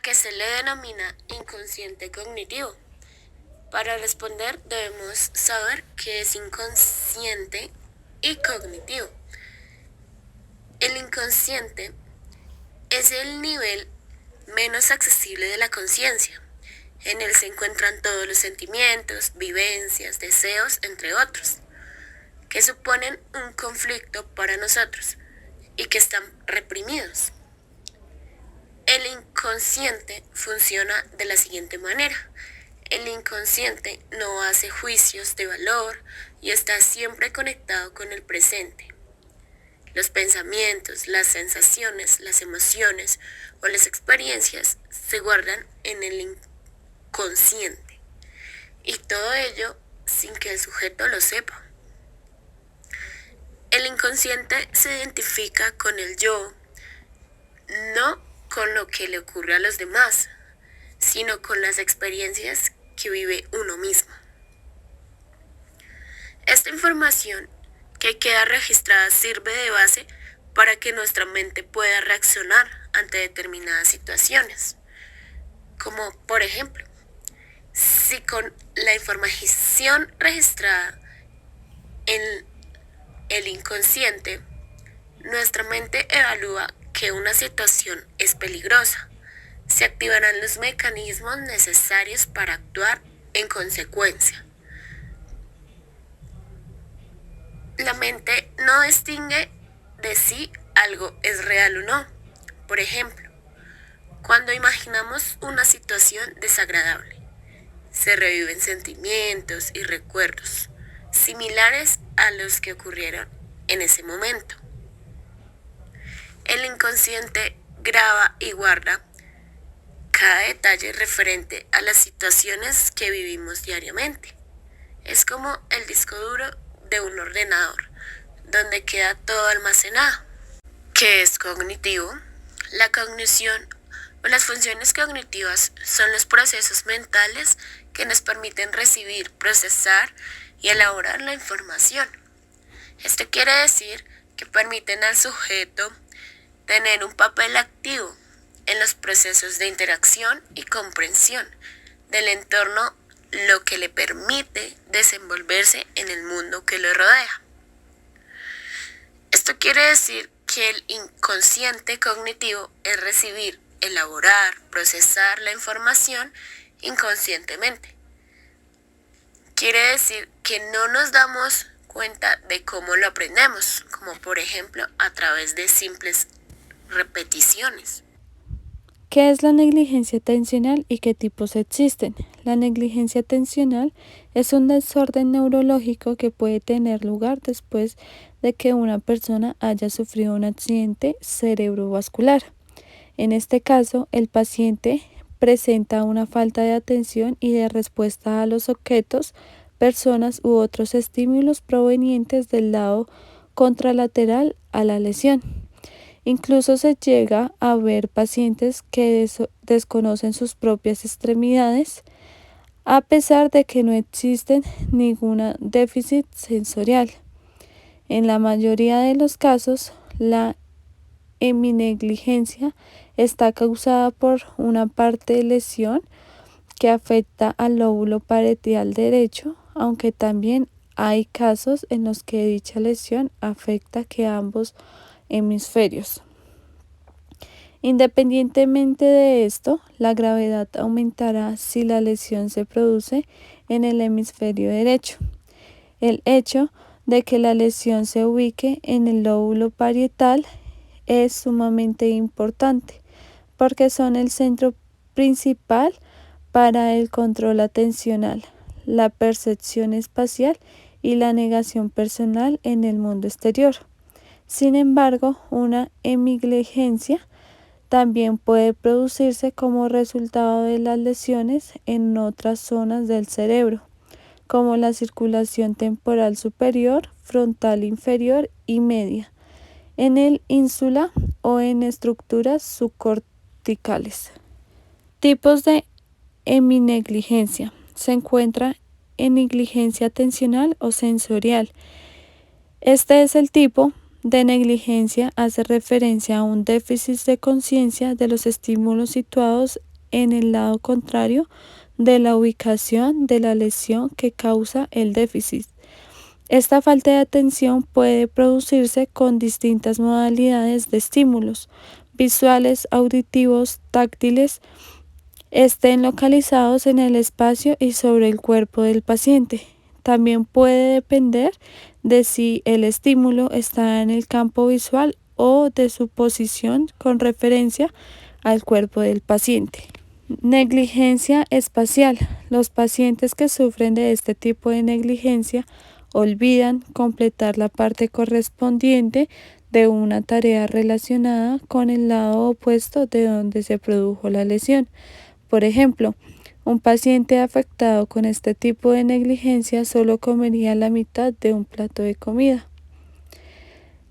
que se le denomina inconsciente cognitivo. Para responder debemos saber qué es inconsciente y cognitivo. El inconsciente es el nivel menos accesible de la conciencia. En él se encuentran todos los sentimientos, vivencias, deseos, entre otros, que suponen un conflicto para nosotros y que están reprimidos. El inconsciente funciona de la siguiente manera. El inconsciente no hace juicios de valor y está siempre conectado con el presente. Los pensamientos, las sensaciones, las emociones o las experiencias se guardan en el inconsciente, y todo ello sin que el sujeto lo sepa. El inconsciente se identifica con el yo, no con lo que le ocurre a los demás, sino con las experiencias que vive uno mismo. Esta información que queda registrada sirve de base para que nuestra mente pueda reaccionar ante determinadas situaciones. Como por ejemplo, si con la información registrada en el inconsciente, nuestra mente evalúa que una situación es peligrosa, se activarán los mecanismos necesarios para actuar en consecuencia. La mente no distingue de si algo es real o no. Por ejemplo, cuando imaginamos una situación desagradable, se reviven sentimientos y recuerdos similares a los que ocurrieron en ese momento. El inconsciente graba y guarda cada detalle referente a las situaciones que vivimos diariamente. Es como el disco duro de un ordenador, donde queda todo almacenado. ¿Qué es cognitivo? La cognición o las funciones cognitivas son los procesos mentales que nos permiten recibir, procesar y elaborar la información. Esto quiere decir que permiten al sujeto tener un papel activo en los procesos de interacción y comprensión del entorno, lo que le permite desenvolverse en el mundo que lo rodea. Esto quiere decir que el inconsciente cognitivo es recibir, elaborar, procesar la información inconscientemente. Quiere decir que no nos damos cuenta de cómo lo aprendemos, como por ejemplo a través de simples repeticiones. ¿Qué es la negligencia atencional y qué tipos existen? La negligencia atencional es un desorden neurológico que puede tener lugar después de que una persona haya sufrido un accidente cerebrovascular. En este caso, el paciente presenta una falta de atención y de respuesta a los objetos, personas u otros estímulos provenientes del lado contralateral a la lesión. Incluso se llega a ver pacientes que desconocen sus propias extremidades, a pesar de que no existe ningún déficit sensorial. En la mayoría de los casos, la heminegligencia está causada por una parte de lesión que afecta al lóbulo parietal derecho, aunque también hay casos en los que dicha lesión afecta que ambos hemisferios. Independientemente de esto, la gravedad aumentará si la lesión se produce en el hemisferio derecho. El hecho de que la lesión se ubique en el lóbulo parietal es sumamente importante, porque son el centro principal para el control atencional, la percepción espacial y la negación personal en el mundo exterior. Sin embargo, una heminegligencia también puede producirse como resultado de las lesiones en otras zonas del cerebro, como la circulación temporal superior, frontal inferior y media, en el ínsula o en estructuras subcorticales. Tipos de heminegligencia. Se encuentra en negligencia atencional o sensorial. Este es el tipo de negligencia, hace referencia a un déficit de conciencia de los estímulos situados en el lado contrario de la ubicación de la lesión que causa el déficit. Esta falta de atención puede producirse con distintas modalidades de estímulos visuales, auditivos, táctiles, estén localizados en el espacio y sobre el cuerpo del paciente. También puede depender de si el estímulo está en el campo visual o de su posición con referencia al cuerpo del paciente. Negligencia espacial. Los pacientes que sufren de este tipo de negligencia olvidan completar la parte correspondiente de una tarea relacionada con el lado opuesto de donde se produjo la lesión. Por ejemplo, un paciente afectado con este tipo de negligencia solo comería la mitad de un plato de comida.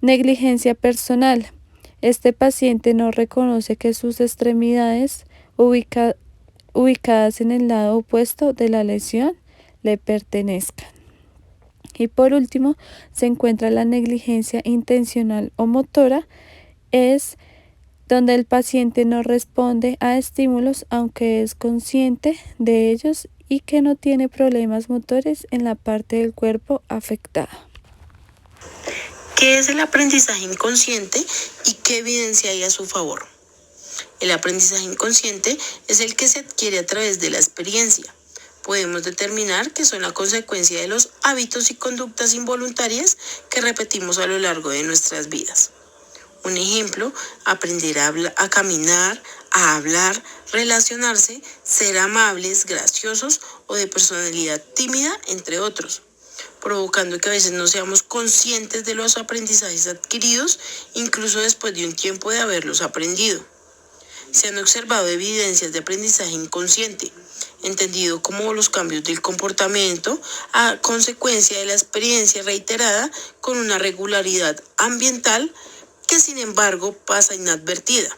Negligencia personal. Este paciente no reconoce que sus extremidades ubicadas en el lado opuesto de la lesión le pertenezcan. Y por último, se encuentra la negligencia intencional o motora, es donde el paciente no responde a estímulos aunque es consciente de ellos y que no tiene problemas motores en la parte del cuerpo afectada. ¿Qué es el aprendizaje inconsciente y qué evidencia hay a su favor? El aprendizaje inconsciente es el que se adquiere a través de la experiencia. Podemos determinar que son la consecuencia de los hábitos y conductas involuntarias que repetimos a lo largo de nuestras vidas. Un ejemplo, aprender a caminar, a hablar, relacionarse, ser amables, graciosos o de personalidad tímida, entre otros, provocando que a veces no seamos conscientes de los aprendizajes adquiridos, incluso después de un tiempo de haberlos aprendido. Se han observado evidencias de aprendizaje inconsciente, entendido como los cambios del comportamiento a consecuencia de la experiencia reiterada con una regularidad ambiental que sin embargo pasa inadvertida.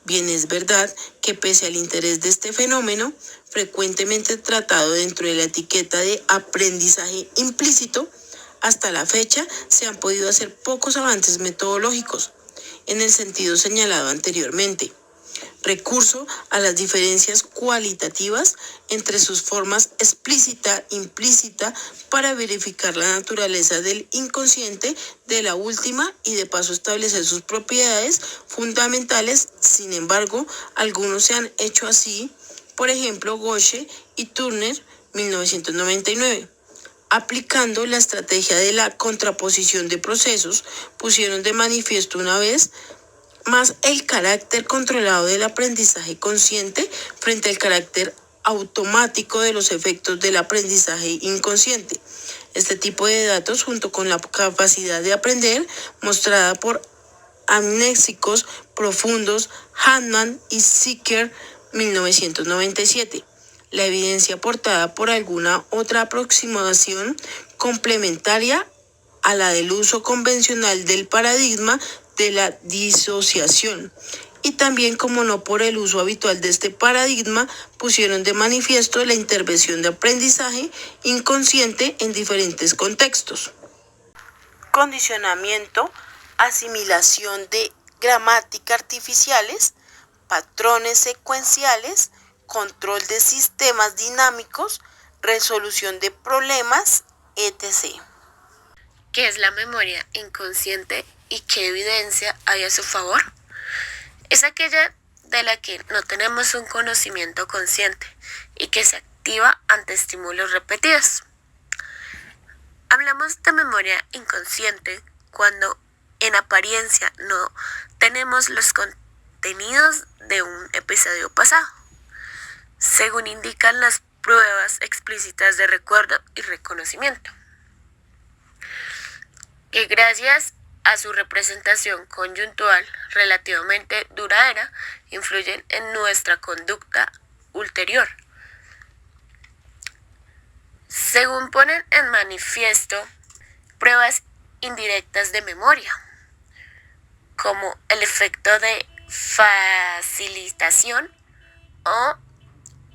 Bien es verdad que pese al interés de este fenómeno, frecuentemente tratado dentro de la etiqueta de aprendizaje implícito, hasta la fecha se han podido hacer pocos avances metodológicos, en el sentido señalado anteriormente. Recurso a las diferencias cualitativas entre sus formas explícita e implícita para verificar la naturaleza del inconsciente de la última y de paso establecer sus propiedades fundamentales. Sin embargo, algunos se han hecho así, por ejemplo, Gosche y Turner, 1999. Aplicando la estrategia de la contraposición de procesos, pusieron de manifiesto una vez más el carácter controlado del aprendizaje consciente frente al carácter automático de los efectos del aprendizaje inconsciente. Este tipo de datos, junto con la capacidad de aprender mostrada por amnésicos profundos Handman y Zicker, 1997. La evidencia aportada por alguna otra aproximación complementaria a la del uso convencional del paradigma de la disociación y también, como no por el uso habitual de este paradigma, pusieron de manifiesto la intervención de aprendizaje inconsciente en diferentes contextos. Condicionamiento, asimilación de gramática artificiales, patrones secuenciales, control de sistemas dinámicos, resolución de problemas, etc. ¿Qué es la memoria inconsciente y qué evidencia hay a su favor? Es aquella de la que no tenemos un conocimiento consciente y que se activa ante estímulos repetidos. Hablamos de memoria inconsciente cuando en apariencia no tenemos los contenidos de un episodio pasado, según indican las pruebas explícitas de recuerdo y reconocimiento, que gracias a su representación coyuntural relativamente duradera influyen en nuestra conducta ulterior. Según ponen en manifiesto pruebas indirectas de memoria, como el efecto de facilitación o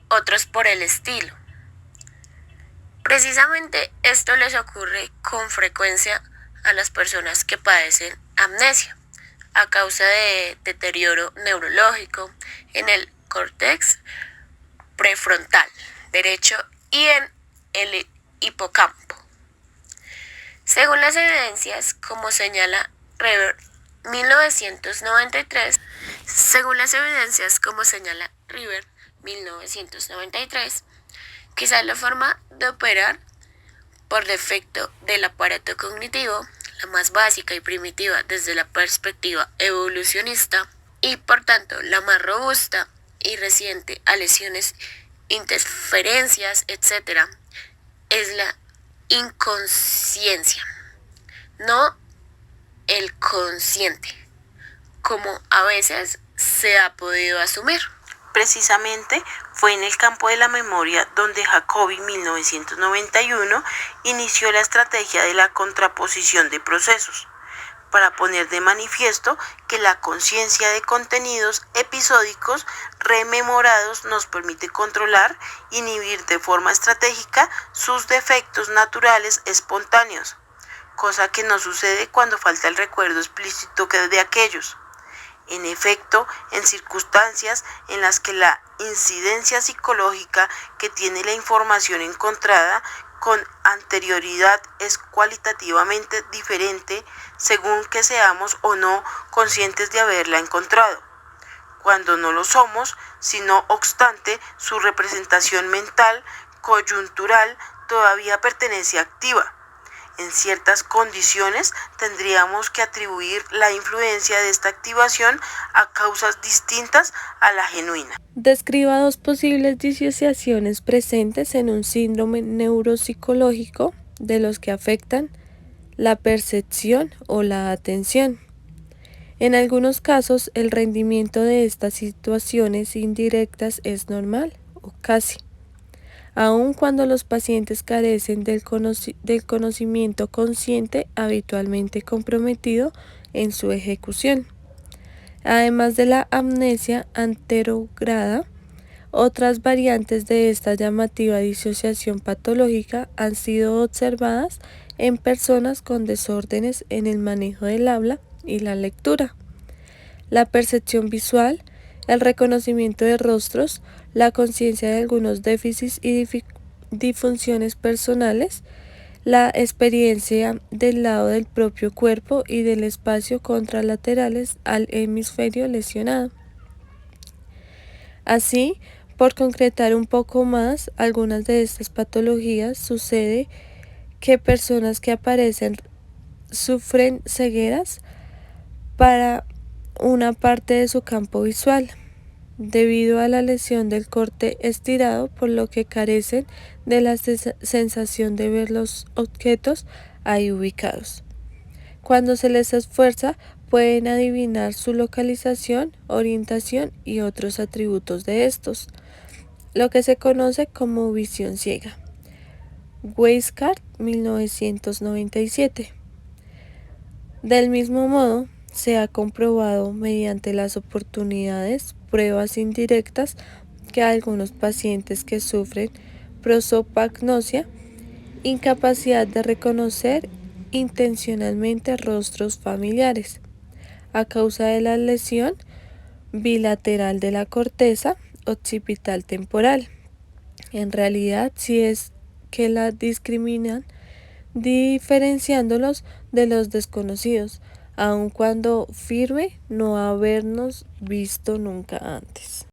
otros por el estilo. Precisamente esto les ocurre con frecuencia a las personas que padecen amnesia a causa de deterioro neurológico en el córtex prefrontal derecho y en el hipocampo. Según las evidencias, como señala River 1993, quizás la forma de operar por defecto del aparato cognitivo, la más básica y primitiva desde la perspectiva evolucionista, y por tanto la más robusta y reciente a lesiones, interferencias, etc., es la inconsciencia, no el consciente, como a veces se ha podido asumir. Precisamente fue en el campo de la memoria donde Jacobi 1991 inició la estrategia de la contraposición de procesos, para poner de manifiesto que la conciencia de contenidos episódicos rememorados nos permite controlar, inhibir de forma estratégica sus defectos naturales espontáneos, cosa que no sucede cuando falta el recuerdo explícito de aquellos. En efecto, en circunstancias en las que la incidencia psicológica que tiene la información encontrada con anterioridad es cualitativamente diferente según que seamos o no conscientes de haberla encontrado. Cuando no lo somos, sino obstante, su representación mental coyuntural todavía permanece activa. En ciertas condiciones tendríamos que atribuir la influencia de esta activación a causas distintas a la genuina. Describa dos posibles disociaciones presentes en un síndrome neuropsicológico de los que afectan la percepción o la atención. En algunos casos, el rendimiento de estas situaciones indirectas es normal o casi, aun cuando los pacientes carecen del conocimiento consciente habitualmente comprometido en su ejecución. Además de la amnesia anterograda, otras variantes de esta llamativa disociación patológica han sido observadas en personas con desórdenes en el manejo del habla y la lectura, la percepción visual, el reconocimiento de rostros, la conciencia de algunos déficits y disfunciones personales, la experiencia del lado del propio cuerpo y del espacio contralaterales al hemisferio lesionado. Así, por concretar un poco más algunas de estas patologías, sucede que personas que sufren cegueras para una parte de su campo visual, debido a la lesión del corte estirado, por lo que carecen de la sensación de ver los objetos ahí ubicados. Cuando se les esfuerza, pueden adivinar su localización, orientación y otros atributos de estos, lo que se conoce como visión ciega. Weisskopf, 1997. Del mismo modo, se ha comprobado mediante las pruebas indirectas que algunos pacientes que sufren prosopagnosia, incapacidad de reconocer intencionalmente rostros familiares, a causa de la lesión bilateral de la corteza occipital temporal. En realidad, sí es que la discriminan, diferenciándolos de los desconocidos, aun cuando firme no habernos visto nunca antes.